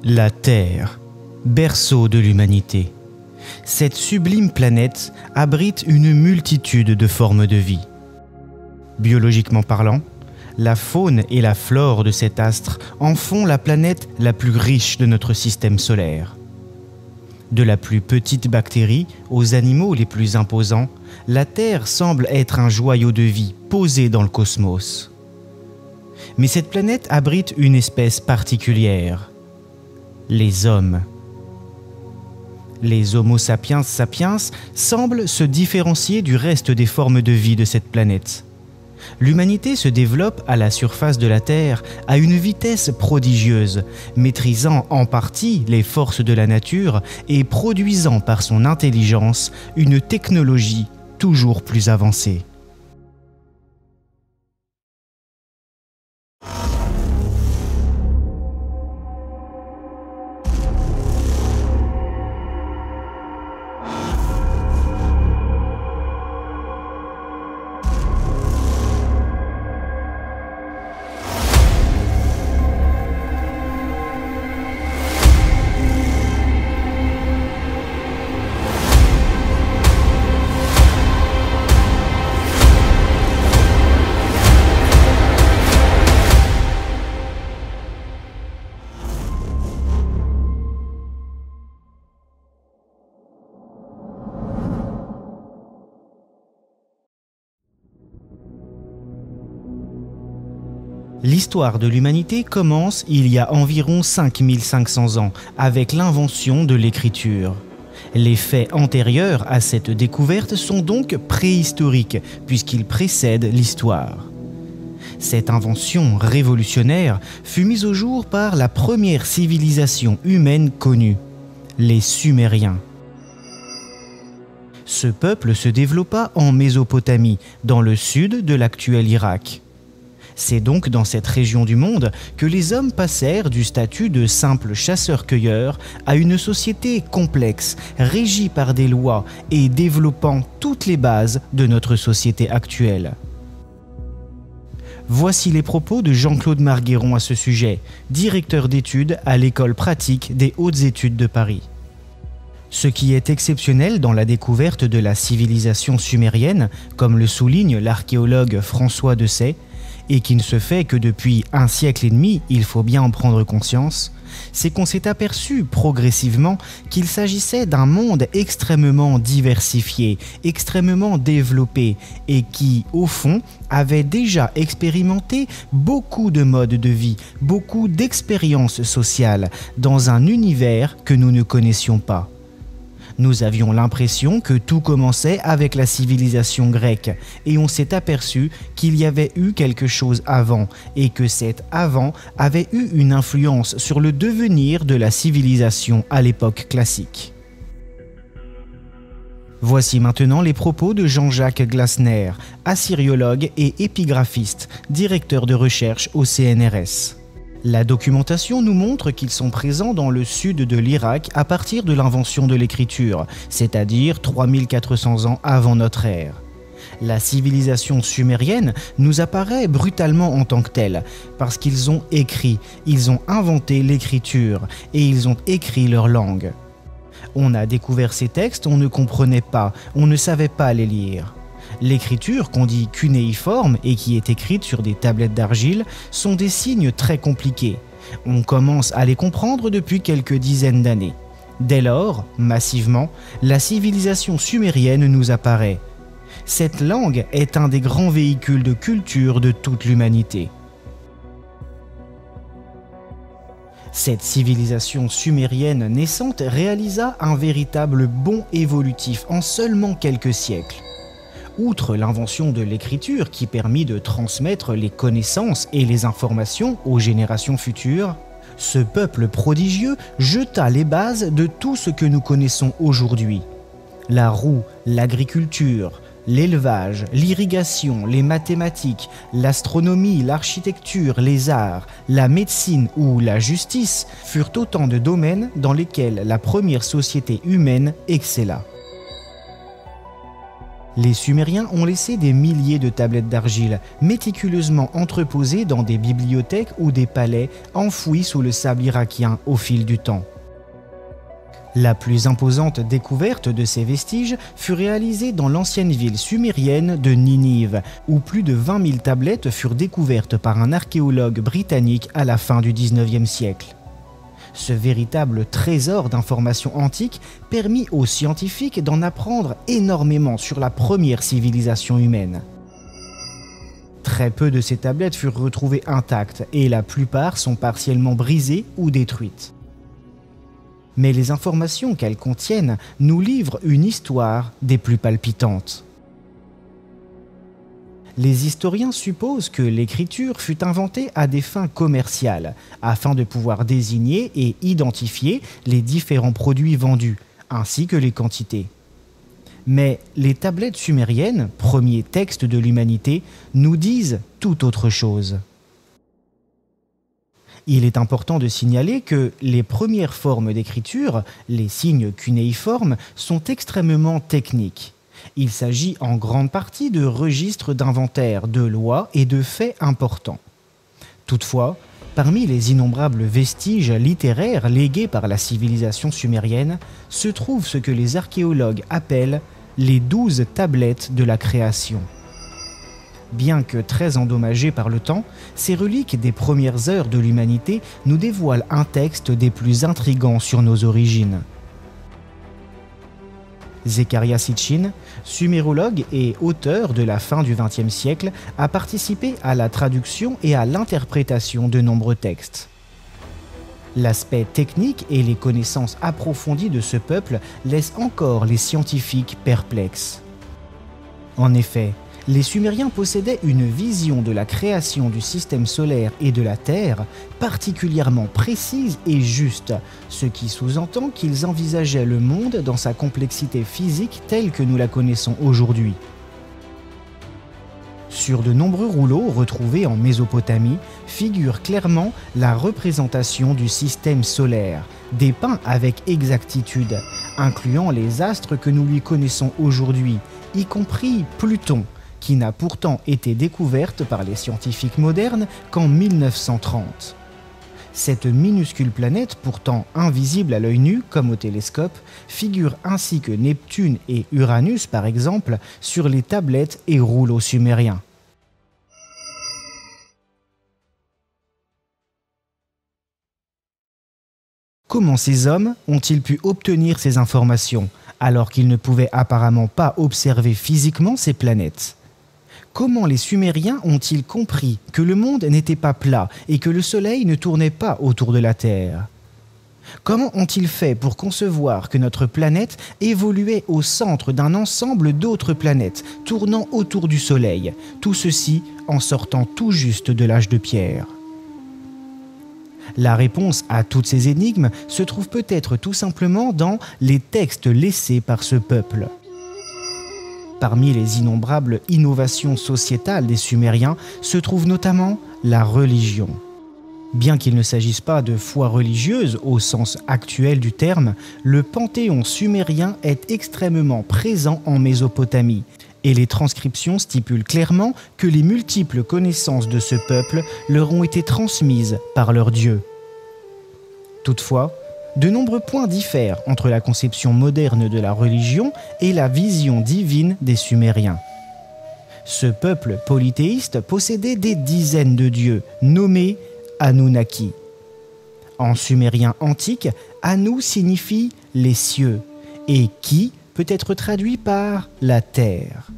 La Terre, berceau de l'humanité. Cette sublime planète abrite une multitude de formes de vie. Biologiquement parlant, la faune et la flore de cet astre en font la planète la plus riche de notre système solaire. De la plus petite bactérie aux animaux les plus imposants, la Terre semble être un joyau de vie posé dans le cosmos. Mais cette planète abrite une espèce particulière, les hommes. Les Homo sapiens sapiens semblent se différencier du reste des formes de vie de cette planète. L'humanité se développe à la surface de la Terre à une vitesse prodigieuse, maîtrisant en partie les forces de la nature et produisant par son intelligence une technologie toujours plus avancée. L'histoire de l'humanité commence il y a environ 5500 ans avec l'invention de l'écriture. Les faits antérieurs à cette découverte sont donc préhistoriques puisqu'ils précèdent l'histoire. Cette invention révolutionnaire fut mise au jour par la première civilisation humaine connue, les Sumériens. Ce peuple se développa en Mésopotamie, dans le sud de l'actuel Irak. C'est donc dans cette région du monde que les hommes passèrent du statut de simples chasseurs-cueilleurs à une société complexe, régie par des lois et développant toutes les bases de notre société actuelle. Voici les propos de Jean-Claude Margueron à ce sujet, directeur d'études à l'École pratique des hautes études de Paris. Ce qui est exceptionnel dans la découverte de la civilisation sumérienne, comme le souligne l'archéologue François Dessay, et qui ne se fait que depuis un siècle et demi, il faut bien en prendre conscience, c'est qu'on s'est aperçu progressivement qu'il s'agissait d'un monde extrêmement diversifié, extrêmement développé, et qui, au fond, avait déjà expérimenté beaucoup de modes de vie, beaucoup d'expériences sociales, dans un univers que nous ne connaissions pas. Nous avions l'impression que tout commençait avec la civilisation grecque et on s'est aperçu qu'il y avait eu quelque chose avant et que cet avant avait eu une influence sur le devenir de la civilisation à l'époque classique. Voici maintenant les propos de Jean-Jacques Glasner, assyriologue et épigraphiste, directeur de recherche au CNRS. La documentation nous montre qu'ils sont présents dans le sud de l'Irak à partir de l'invention de l'écriture, c'est-à-dire 3400 ans avant notre ère. La civilisation sumérienne nous apparaît brutalement en tant que telle, parce qu'ils ont écrit, ils ont inventé l'écriture et ils ont écrit leur langue. On a découvert ces textes, on ne comprenait pas, on ne savait pas les lire. L'écriture, qu'on dit cunéiforme et qui est écrite sur des tablettes d'argile, sont des signes très compliqués. On commence à les comprendre depuis quelques dizaines d'années. Dès lors, massivement, la civilisation sumérienne nous apparaît. Cette langue est un des grands véhicules de culture de toute l'humanité. Cette civilisation sumérienne naissante réalisa un véritable bond évolutif en seulement quelques siècles. Outre l'invention de l'écriture qui permit de transmettre les connaissances et les informations aux générations futures, ce peuple prodigieux jeta les bases de tout ce que nous connaissons aujourd'hui. La roue, l'agriculture, l'élevage, l'irrigation, les mathématiques, l'astronomie, l'architecture, les arts, la médecine ou la justice furent autant de domaines dans lesquels la première société humaine excella. Les Sumériens ont laissé des milliers de tablettes d'argile, méticuleusement entreposées dans des bibliothèques ou des palais enfouis sous le sable irakien au fil du temps. La plus imposante découverte de ces vestiges fut réalisée dans l'ancienne ville sumérienne de Ninive, où plus de 20 000 tablettes furent découvertes par un archéologue britannique à la fin du XIXe siècle. Ce véritable trésor d'informations antiques permit aux scientifiques d'en apprendre énormément sur la première civilisation humaine. Très peu de ces tablettes furent retrouvées intactes et la plupart sont partiellement brisées ou détruites. Mais les informations qu'elles contiennent nous livrent une histoire des plus palpitantes. Les historiens supposent que l'écriture fut inventée à des fins commerciales, afin de pouvoir désigner et identifier les différents produits vendus, ainsi que les quantités. Mais les tablettes sumériennes, premier texte de l'humanité, nous disent tout autre chose. Il est important de signaler que les premières formes d'écriture, les signes cunéiformes, sont extrêmement techniques. Il s'agit en grande partie de registres d'inventaire, de lois et de faits importants. Toutefois, parmi les innombrables vestiges littéraires légués par la civilisation sumérienne, se trouve ce que les archéologues appellent les 12 tablettes de la création. Bien que très endommagées par le temps, ces reliques des premières heures de l'humanité nous dévoilent un texte des plus intrigants sur nos origines. Zecharia Sitchin, sumérologue et auteur de la fin du XXe siècle, a participé à la traduction et à l'interprétation de nombreux textes. L'aspect technique et les connaissances approfondies de ce peuple laissent encore les scientifiques perplexes. En effet, les Sumériens possédaient une vision de la création du système solaire et de la Terre particulièrement précise et juste, ce qui sous-entend qu'ils envisageaient le monde dans sa complexité physique telle que nous la connaissons aujourd'hui. Sur de nombreux rouleaux retrouvés en Mésopotamie figure clairement la représentation du système solaire, dépeint avec exactitude, incluant les astres que nous lui connaissons aujourd'hui, y compris Pluton, qui n'a pourtant été découverte par les scientifiques modernes qu'en 1930. Cette minuscule planète, pourtant invisible à l'œil nu comme au télescope, figure ainsi que Neptune et Uranus par exemple sur les tablettes et rouleaux sumériens. Comment ces hommes ont-ils pu obtenir ces informations alors qu'ils ne pouvaient apparemment pas observer physiquement ces planètes ? Comment les Sumériens ont-ils compris que le monde n'était pas plat et que le Soleil ne tournait pas autour de la Terre ? Comment ont-ils fait pour concevoir que notre planète évoluait au centre d'un ensemble d'autres planètes tournant autour du Soleil, tout ceci en sortant tout juste de l'âge de pierre ? La réponse à toutes ces énigmes se trouve peut-être tout simplement dans les textes laissés par ce peuple. Parmi les innombrables innovations sociétales des Sumériens se trouve notamment la religion. Bien qu'il ne s'agisse pas de foi religieuse au sens actuel du terme, le panthéon sumérien est extrêmement présent en Mésopotamie, et les transcriptions stipulent clairement que les multiples connaissances de ce peuple leur ont été transmises par leur dieu. Toutefois, de nombreux points diffèrent entre la conception moderne de la religion et la vision divine des Sumériens. Ce peuple polythéiste possédait des dizaines de dieux, nommés Anunnaki. En sumérien antique, Anu signifie les cieux, et Ki peut être traduit par la terre.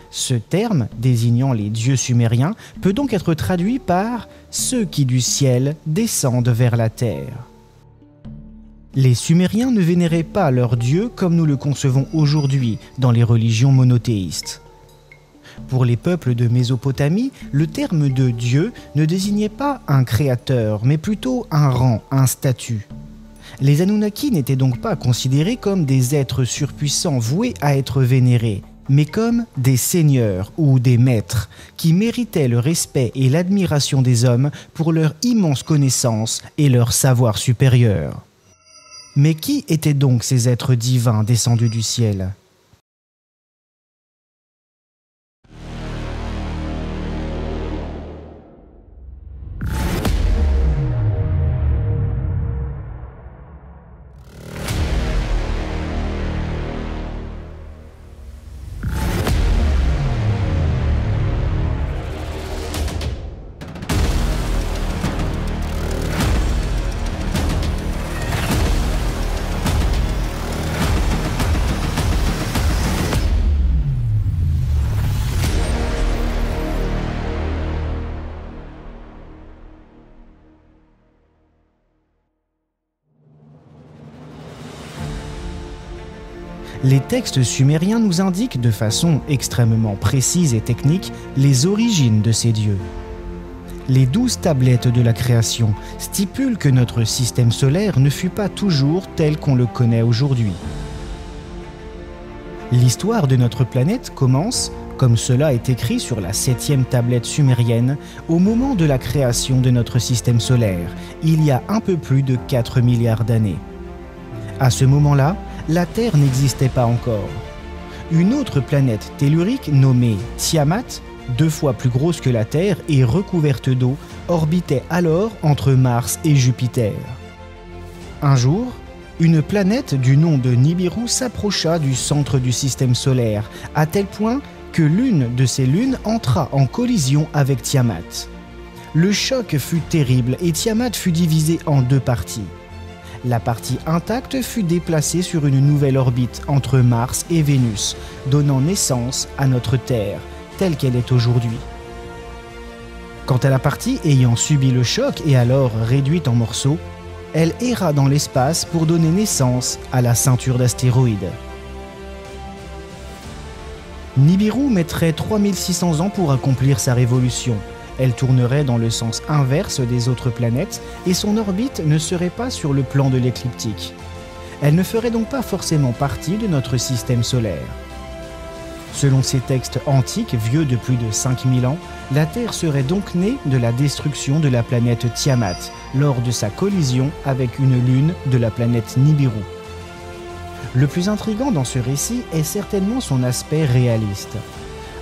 Ce terme, désignant les dieux sumériens, peut donc être traduit par ceux qui du ciel descendent vers la terre. Les Sumériens ne vénéraient pas leur dieu comme nous le concevons aujourd'hui dans les religions monothéistes. Pour les peuples de Mésopotamie, le terme de Dieu ne désignait pas un créateur, mais plutôt un rang, un statut. Les Anunnaki n'étaient donc pas considérés comme des êtres surpuissants voués à être vénérés, mais comme des seigneurs ou des maîtres qui méritaient le respect et l'admiration des hommes pour leur immense connaissance et leur savoir supérieur. Mais qui étaient donc ces êtres divins descendus du ciel ? Les textes sumériens nous indiquent de façon extrêmement précise et technique les origines de ces dieux. Les 12 tablettes de la création stipulent que notre système solaire ne fut pas toujours tel qu'on le connaît aujourd'hui. L'histoire de notre planète commence, comme cela est écrit sur la 7e tablette sumérienne, au moment de la création de notre système solaire, il y a un peu plus de 4 milliards d'années. À ce moment-là, la Terre n'existait pas encore. Une autre planète tellurique nommée Tiamat, 2 fois plus grosse que la Terre et recouverte d'eau, orbitait alors entre Mars et Jupiter. Un jour, une planète du nom de Nibiru s'approcha du centre du système solaire, à tel point que l'une de ces lunes entra en collision avec Tiamat. Le choc fut terrible et Tiamat fut divisée en 2 parties. La partie intacte fut déplacée sur une nouvelle orbite entre Mars et Vénus, donnant naissance à notre Terre, telle qu'elle est aujourd'hui. Quant à la partie ayant subi le choc et alors réduite en morceaux, elle erra dans l'espace pour donner naissance à la ceinture d'astéroïdes. Nibiru mettrait 3600 ans pour accomplir sa révolution. Elle tournerait dans le sens inverse des autres planètes et son orbite ne serait pas sur le plan de l'écliptique. Elle ne ferait donc pas forcément partie de notre système solaire. Selon ces textes antiques vieux de plus de 5000 ans, la Terre serait donc née de la destruction de la planète Tiamat lors de sa collision avec une lune de la planète Nibiru. Le plus intrigant dans ce récit est certainement son aspect réaliste.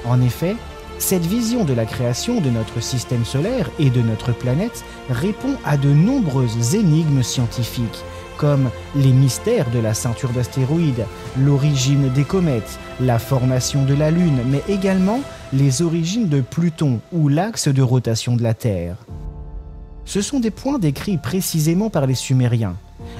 En effet, cette vision de la création de notre système solaire et de notre planète répond à de nombreuses énigmes scientifiques, comme les mystères de la ceinture d'astéroïdes, l'origine des comètes, la formation de la Lune, mais également les origines de Pluton ou l'axe de rotation de la Terre. Ce sont des points décrits précisément par les Sumériens.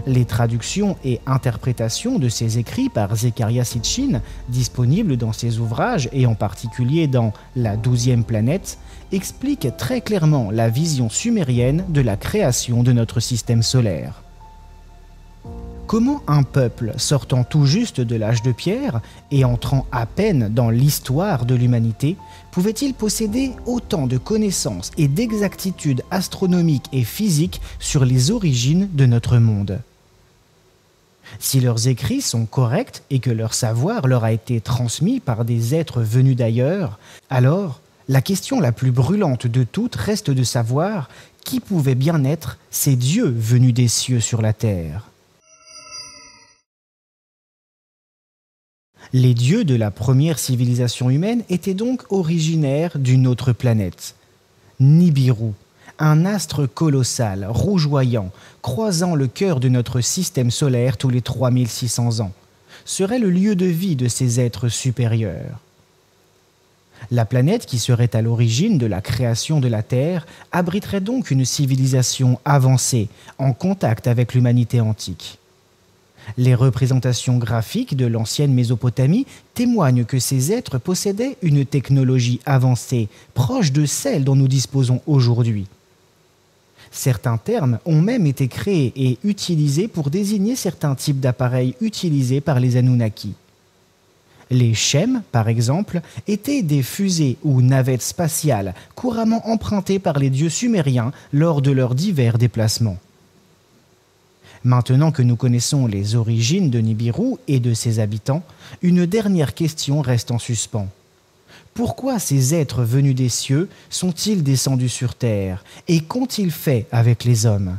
Les traductions et interprétations de ces écrits par Zecharia Sitchin, disponibles dans ses ouvrages et en particulier dans La 12e planète, expliquent très clairement la vision sumérienne de la création de notre système solaire. Comment un peuple sortant tout juste de l'âge de pierre et entrant à peine dans l'histoire de l'humanité pouvait-il posséder autant de connaissances et d'exactitude astronomique et physique sur les origines de notre monde ? Si leurs écrits sont corrects et que leur savoir leur a été transmis par des êtres venus d'ailleurs, alors la question la plus brûlante de toutes reste de savoir qui pouvaient bien être ces dieux venus des cieux sur la terre. Les dieux de la première civilisation humaine étaient donc originaires d'une autre planète. Nibiru, un astre colossal, rougeoyant, croisant le cœur de notre système solaire tous les 3600 ans, serait le lieu de vie de ces êtres supérieurs. La planète qui serait à l'origine de la création de la Terre abriterait donc une civilisation avancée, en contact avec l'humanité antique. Les représentations graphiques de l'ancienne Mésopotamie témoignent que ces êtres possédaient une technologie avancée, proche de celle dont nous disposons aujourd'hui. Certains termes ont même été créés et utilisés pour désigner certains types d'appareils utilisés par les Anunnaki. Les Shem, par exemple, étaient des fusées ou navettes spatiales couramment empruntées par les dieux sumériens lors de leurs divers déplacements. Maintenant que nous connaissons les origines de Nibiru et de ses habitants, une dernière question reste en suspens. Pourquoi ces êtres venus des cieux sont-ils descendus sur Terre et qu'ont-ils fait avec les hommes ?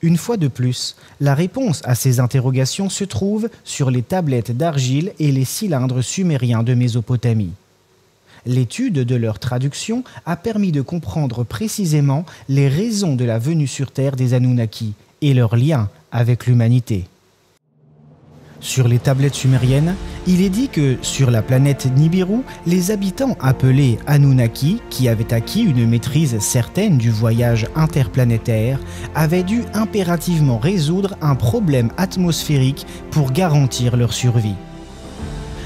Une fois de plus, la réponse à ces interrogations se trouve sur les tablettes d'argile et les cylindres sumériens de Mésopotamie. L'étude de leur traduction a permis de comprendre précisément les raisons de la venue sur Terre des Anunnaki et leur lien avec l'humanité. Sur les tablettes sumériennes, il est dit que sur la planète Nibiru, les habitants appelés Anunnaki, qui avaient acquis une maîtrise certaine du voyage interplanétaire, avaient dû impérativement résoudre un problème atmosphérique pour garantir leur survie.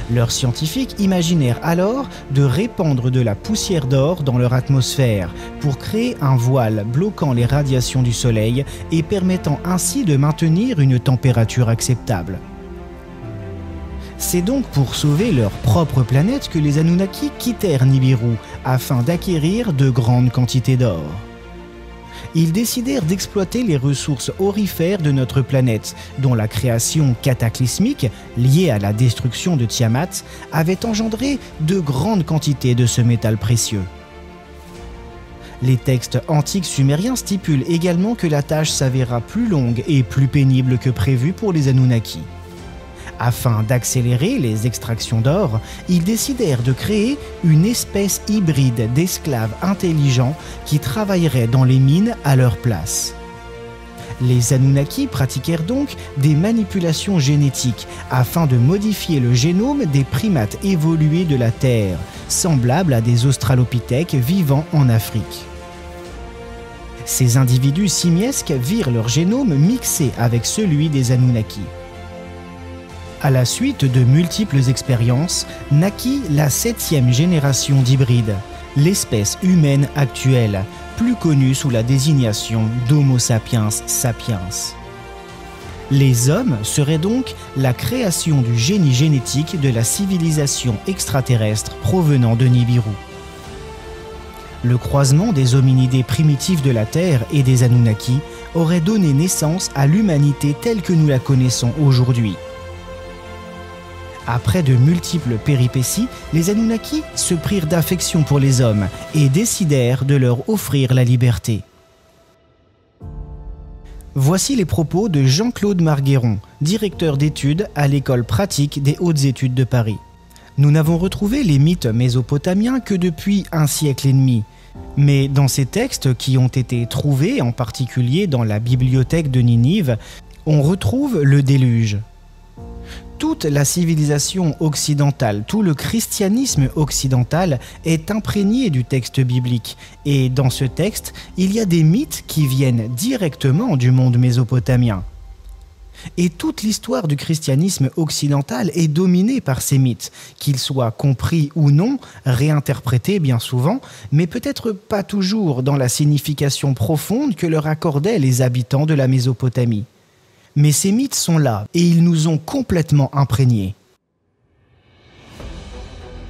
Leurs scientifiques imaginèrent alors de répandre de la poussière d'or dans leur atmosphère pour créer un voile bloquant les radiations du Soleil et permettant ainsi de maintenir une température acceptable. C'est donc pour sauver leur propre planète que les Anunnaki quittèrent Nibiru afin d'acquérir de grandes quantités d'or. Ils décidèrent d'exploiter les ressources aurifères de notre planète, dont la création cataclysmique, liée à la destruction de Tiamat, avait engendré de grandes quantités de ce métal précieux. Les textes antiques sumériens stipulent également que la tâche s'avéra plus longue et plus pénible que prévu pour les Anunnaki. Afin d'accélérer les extractions d'or, ils décidèrent de créer une espèce hybride d'esclaves intelligents qui travailleraient dans les mines à leur place. Les Anunnaki pratiquèrent donc des manipulations génétiques afin de modifier le génome des primates évolués de la Terre, semblables à des australopithèques vivant en Afrique. Ces individus simiesques virent leur génome mixé avec celui des Anunnaki. À la suite de multiples expériences, naquit la 7e génération d'hybrides, l'espèce humaine actuelle, plus connue sous la désignation d'Homo sapiens sapiens. Les hommes seraient donc la création du génie génétique de la civilisation extraterrestre provenant de Nibiru. Le croisement des hominidés primitifs de la Terre et des Anunnaki aurait donné naissance à l'humanité telle que nous la connaissons aujourd'hui. Après de multiples péripéties, les Anunnaki se prirent d'affection pour les hommes et décidèrent de leur offrir la liberté. Voici les propos de Jean-Claude Margueron, directeur d'études à l'École pratique des hautes études de Paris. Nous n'avons retrouvé les mythes mésopotamiens que depuis un siècle et demi. Mais dans ces textes qui ont été trouvés, en particulier dans la bibliothèque de Ninive, on retrouve le déluge. Toute la civilisation occidentale, tout le christianisme occidental est imprégné du texte biblique. Et dans ce texte, il y a des mythes qui viennent directement du monde mésopotamien. Et toute l'histoire du christianisme occidental est dominée par ces mythes, qu'ils soient compris ou non, réinterprétés bien souvent, mais peut-être pas toujours dans la signification profonde que leur accordaient les habitants de la Mésopotamie. Mais ces mythes sont là et ils nous ont complètement imprégnés.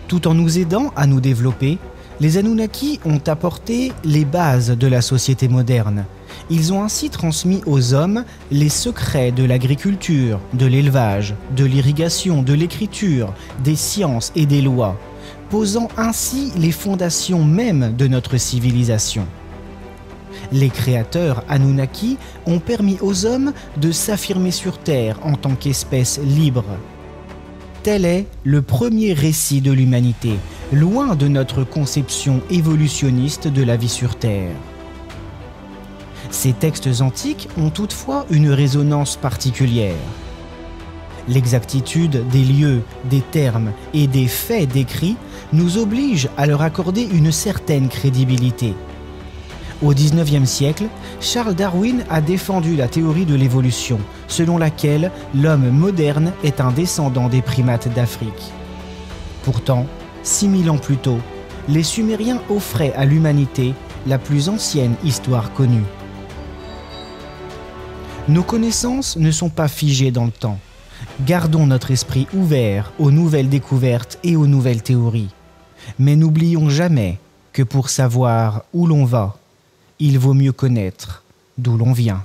Tout en nous aidant à nous développer, les Anunnaki ont apporté les bases de la société moderne. Ils ont ainsi transmis aux hommes les secrets de l'agriculture, de l'élevage, de l'irrigation, de l'écriture, des sciences et des lois, posant ainsi les fondations mêmes de notre civilisation. Les créateurs Anunnaki ont permis aux hommes de s'affirmer sur Terre en tant qu'espèce libre. Tel est le premier récit de l'humanité, loin de notre conception évolutionniste de la vie sur Terre. Ces textes antiques ont toutefois une résonance particulière. L'exactitude des lieux, des termes et des faits décrits nous oblige à leur accorder une certaine crédibilité. Au XIXe siècle, Charles Darwin a défendu la théorie de l'évolution, selon laquelle l'homme moderne est un descendant des primates d'Afrique. Pourtant, 6000 ans plus tôt, les Sumériens offraient à l'humanité la plus ancienne histoire connue. Nos connaissances ne sont pas figées dans le temps. Gardons notre esprit ouvert aux nouvelles découvertes et aux nouvelles théories. Mais n'oublions jamais que pour savoir où l'on va, il vaut mieux connaître d'où l'on vient.